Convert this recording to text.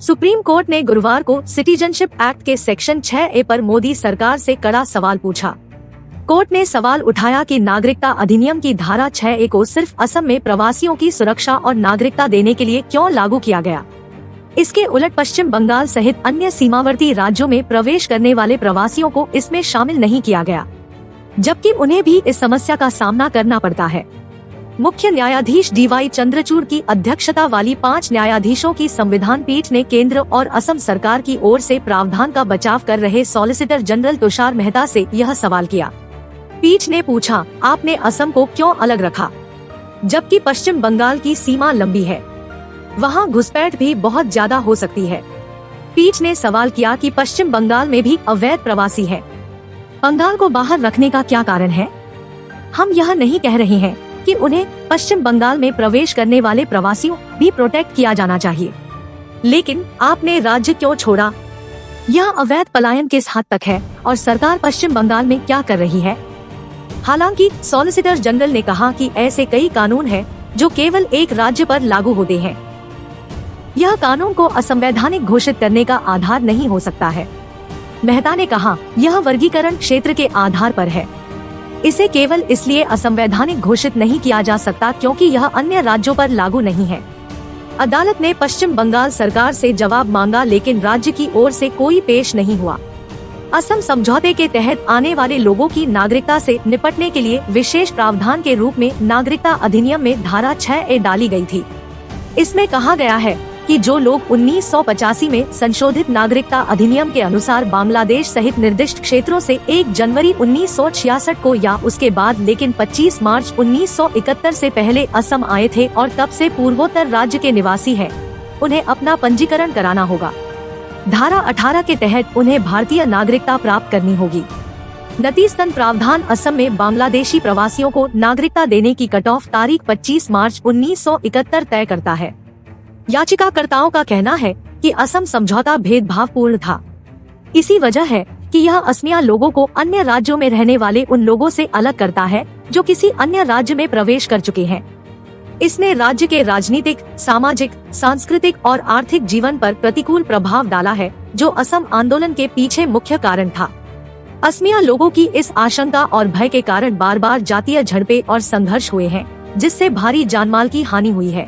Supreme court ने गुरुवार को सिटीजनशिप एक्ट के सेक्शन 6A पर मोदी सरकार से कड़ा सवाल पूछा। कोर्ट ने सवाल उठाया कि नागरिकता अधिनियम की धारा 6A को सिर्फ असम में प्रवासियों की सुरक्षा और नागरिकता देने के लिए क्यों लागू किया गया। इसके उलट पश्चिम बंगाल सहित अन्य सीमावर्ती राज्यों में प्रवेश करने वाले प्रवासियों को इसमें शामिल नहीं किया गया, जबकि उन्हें भी इस समस्या का सामना करना पड़ता है। मुख्य न्यायाधीश DY चंद्रचूड़ की अध्यक्षता वाली 5 न्यायाधीशों की संविधान पीठ ने केंद्र और असम सरकार की ओर से प्रावधान का बचाव कर रहे सॉलिसिटर जनरल तुषार मेहता से यह सवाल किया। पीठ ने पूछा, आपने असम को क्यों अलग रखा, जबकि पश्चिम बंगाल की सीमा लंबी है, वहाँ घुसपैठ भी बहुत ज्यादा हो सकती है। पीठ ने सवाल किया कि पश्चिम बंगाल में भी अवैध प्रवासी है, बंगाल को बाहर रखने का क्या कारण है। हम यह नहीं कह रहे हैं कि उन्हें पश्चिम बंगाल में प्रवेश करने वाले प्रवासियों भी प्रोटेक्ट किया जाना चाहिए, लेकिन आपने राज्य क्यों छोड़ा। यह अवैध पलायन किस हद तक है और सरकार पश्चिम बंगाल में क्या कर रही है। हालांकि सॉलिसिटर जनरल ने कहा कि ऐसे कई कानून हैं जो केवल एक राज्य पर लागू होते हैं। यह कानून को असंवैधानिक घोषित करने का आधार नहीं हो सकता है। मेहता ने कहा, यह वर्गीकरण क्षेत्र के आधार पर है, इसे केवल इसलिए असंवैधानिक घोषित नहीं किया जा सकता क्योंकि यह अन्य राज्यों पर लागू नहीं है। अदालत ने पश्चिम बंगाल सरकार से जवाब मांगा, लेकिन राज्य की ओर से कोई पेश नहीं हुआ। असम समझौते के तहत आने वाले लोगों की नागरिकता से निपटने के लिए विशेष प्रावधान के रूप में नागरिकता अधिनियम में धारा 6A डाली गई थी। इसमें कहा गया है कि जो लोग 1985 में संशोधित नागरिकता अधिनियम के अनुसार बांग्लादेश सहित निर्दिष्ट क्षेत्रों से 1 जनवरी 1966 को या उसके बाद लेकिन 25 मार्च 1971 से पहले असम आए थे और तब से पूर्वोत्तर राज्य के निवासी हैं, उन्हें अपना पंजीकरण कराना होगा। धारा 18 के तहत उन्हें भारतीय नागरिकता प्राप्त करनी होगी। नतीजतन प्रावधान असम में बांग्लादेशी प्रवासियों को नागरिकता देने की कट ऑफ तारीख 25 मार्च 1971 तय करता है। याचिकाकर्ताओं का कहना है कि असम समझौता भेदभावपूर्ण था। इसी वजह है कि यह असमिया लोगों को अन्य राज्यों में रहने वाले उन लोगों से अलग करता है जो किसी अन्य राज्य में प्रवेश कर चुके हैं। इसने राज्य के राजनीतिक, सामाजिक, सांस्कृतिक और आर्थिक जीवन पर प्रतिकूल प्रभाव डाला है, जो असम आंदोलन के पीछे मुख्य कारण था। असमिया लोगों की इस आशंका और भय के कारण बार बार जातीय झड़पें और संघर्ष हुए हैं, जिससे भारी जानमाल की हानि हुई है।